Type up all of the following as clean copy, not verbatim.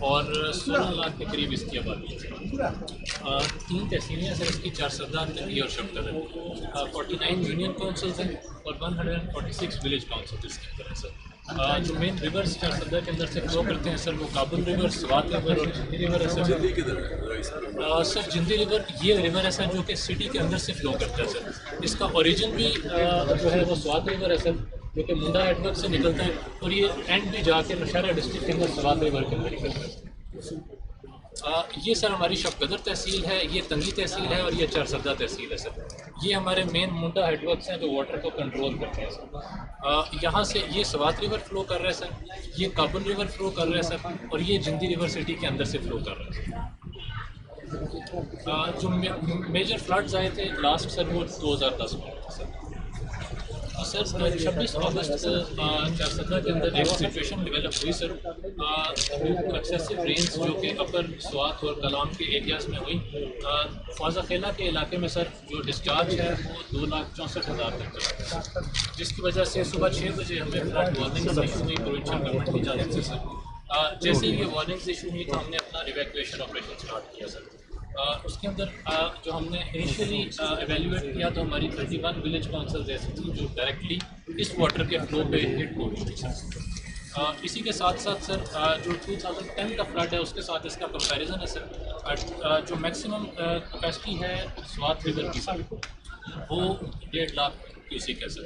और 16 लाख के करीब इसकी आबादी है। 3 तहसीलें हैं सर इसकी, चारसद्दा, पहले और शबकदर। 49 यूनियन काउंसिल्स हैं और 146 विलेज काउंसिल्स इसके अंदर है सर। जो मेन रिवर्स चारसद्दा के अंदर से फ्लो करते हैं सर, वो काबुल रिवर, स्वात रिवर और जिंदी रिवर है सर। सर जिंदी रिवर ये रिवर है सर जो कि सिटी के अंदर से फ्लो करता है सर। इसका ओरिजिन भी जो है वो स्वात रिवर है सर, जो कि मुंडा नेटवर्क से निकलता है, और ये एंड भी जाके नौशहरा डिस्ट्रिक्ट के अंदर स्वात रिवर के अंदर निकलता है। ये सर हमारी शबकदर तहसील है, ये तंगी तहसील है और ये चारसद्दा तहसील है सर। ये हमारे मेन मुंडा हेडवर्क्स हैं जो वाटर को कंट्रोल करते हैं सर। यहाँ से ये स्वात रिवर फ्लो कर रहा है सर, ये काबुल रिवर फ्लो कर रहा है सर, और ये जिंदी रिवर सिटी के अंदर से फ्लो कर रहा है सर। जो मेजर फ्लड्स आए थे लास्ट सर वो 2010 में सर। सर 26 अगस्त चारसद्दा के अंदर एक सिचुएशन डेवलप हुई सर। एक्सेसिव रेंस जो कि अपर स्वात और कलाम के एरियाज़ में हुई। ख्वाजा खेला के इलाके में सर जो डिस्चार्ज है वो 2,64,000 तक चला, जिसकी वजह से सुबह 6 बजे हमें फ्लड वार्निंग इशू हुई प्रोविंशियल गवर्नमेंट की जानिब से सर। जैसे ही ये वार्निंग्स इशू हुई तो हमने अपना इवैक्यूएशन ऑपरेशन स्टार्ट किया सर। उसके अंदर जो हमने इनिशियली एवेल्यूएट किया तो हमारी 31 विलेज काउंसिल्स ऐसी थी जो डायरेक्टली इस वाटर के फ्लो पे हिट हो रही थी सर। इसी के साथ साथ सर जो 2010 का फ्लड है उसके साथ इसका कंपैरिजन है सर। जो मैक्सिमम कैपेसिटी है स्वात रिवर की सर वो 1.5 लाख क्यूसिक है सर।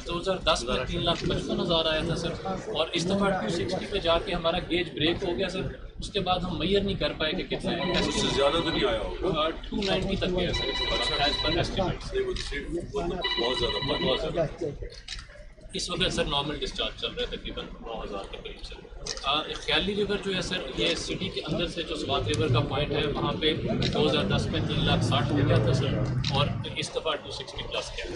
2010 में 3,55,000 आया था सर, और इस दफ़ा 260 पे जाके हमारा गेज ब्रेक हो गया सर। उसके बाद हम मैयर नहीं कर पाए कि कितना है, उससे ज़्यादा तो नहीं आया होगा। 290 तक गया सर एज पर एस्टिमेट। बहुत ज़्यादा इस वक्त सर नॉर्मल डिस्चार्ज चल रहा है तकरीबन 9,000 के करीब सर। ख्याली रिवर जो है सर ये सिटी के अंदर से जो स्वात रिवर का पॉइंट है वहाँ पे 2010 में 3,60,000 हो गया था सर, और इस दफ़ा 260 प्लस गया है।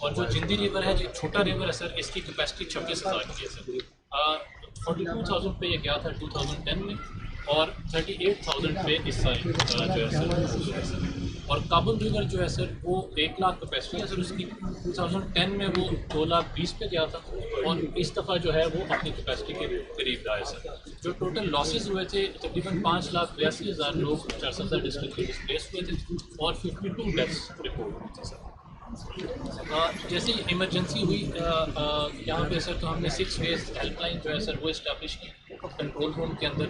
और जो जिंदी रिवर है जो छोटा रिवर है सर इसकी कैपेसिटी 26,000 की है सर। 42,000 पे ये गया था 2010 में, और 38,000 पे इस साल जो है सर। और काबुल रिवर जो है सर वो 1 लाख कैपेसिटी है सर उसकी। 2010 में वो 2,20,000 पे गया था, और इस दफ़ा जो है वो अपनी कैपेसिटी के करीब रहा है सर। जो टोटल लॉसेस हुए थे तकरीबन 5,82,000 लोग चारसद्दा डिस्ट्रिक्ट में डिस्प्लेस हुए थे, और 52 डेथ्स रिपोर्ट हुई थी सर। जैसे इमरजेंसी हुई यहाँ पे सर तो हमने 6 फेज हेल्पलाइन जो है सर वो इस्टेब्लिश की कंट्रोल रूम के अंदर।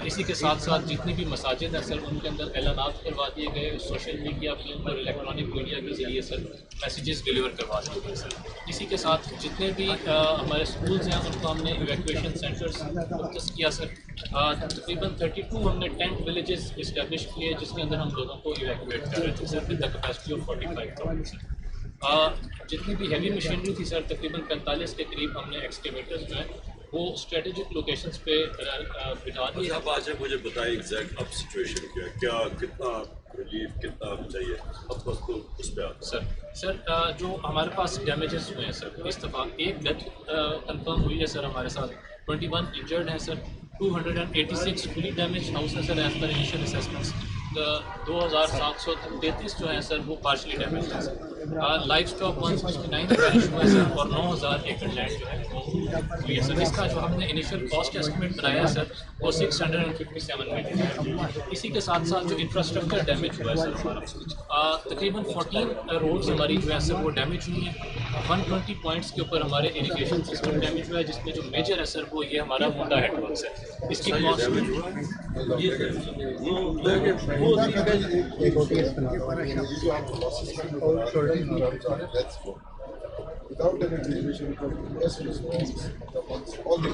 इसी के साथ साथ जितनी भी मसाजिद हैं सर उनके अंदर ऐलानात करवा दिए गए, सोशल मीडिया के ऊपर इलेक्ट्रॉनिक मीडिया के ज़रिए सर मैसेजेस डिलीवर करवा दिए गए सर। इसी के साथ जितने भी हमारे स्कूल्स हैं उनको हमने इवैक्यूएशन सेंटर्स मुख्तस किया सर। तकरीबन 32 हमने टेंट विलेजेस इस्टेब्लिश किए जिसके अंदर हम लोगों को इवैक्यूएट कर रहे थे sir with the capacity of 45,000 sir. जितनी भी हैवी मशीनरी थी सर तकरीबन 45 के करीब हमने एक्सकेवेटर्स जो हैं वो स्ट्रेटेजिक लोकेशंस पे बिठा दिए। आप आज मुझे बताएं एग्जैक्ट अब सिचुएशन क्या कितना रिलीफ कितना चाहिए अब बस तो उस पर आता सर जो हमारे पास डैमेजेस हुए हैं सर इस दफ़ा 1 डेथ कंफर्म हुई है सर हमारे साथ, 21 इंजर्ड हैं सर, 286 फुली डैमेज हाउस है sir as per initial assessments. 2,733 जो है सर वो पार्शली डैमेज है सर। लाइफ स्टॉक 169 पैरिश हुआ है सर, और 9,000 एकड़ लैंड जो है वो हुई है सर। इसका जो हमने इनिशियल कॉस्ट एस्टिमेट बनाया है सर वो 657 मिलियन है। इसी के साथ साथ जो इंफ्रास्ट्रक्चर डैमेज हुआ है सर हमारा तकरीबन 14 रोड्स हमारी जो है सर वो डैमेज हुई है। 120 पॉइंट्स के ऊपर हमारे इरिगेशन सिस्टम डैमेज हुआ है, जिसमें जो मेजर है सर वो ये हमारा मुंडा हेडवर्क्स है। इसकी cost without any derivation from US all the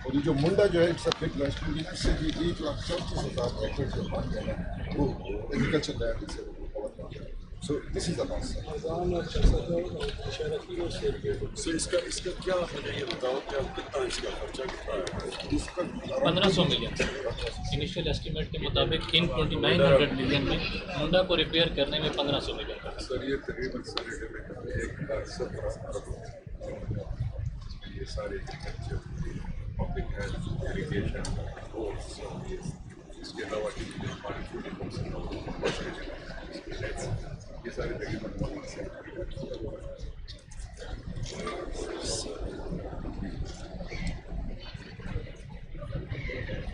और ये जो मुंडा जो है इट्स अ बिग लैंड, इससे भी 1,34,000 एकड़ जो पानी है वो एग्रीकल्चर लैंड से कवर कर दिया। So this is the loss. So इसका क्या है ये बताओ क्या कितना इसका खर्चा कितना है? इसका 1,500 मिलियन इनिशियल एस्टिमेट के मुताबिक इन 2,900 मिलियन में मुंडा को रिपेयर करने में 1,500 मिलियन का। सर ये तकरीबन सारे 1,17 अरब ये सारे agriculture public health irrigation roads इसके अलावा ये सारे तकरीबन से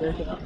Thank you.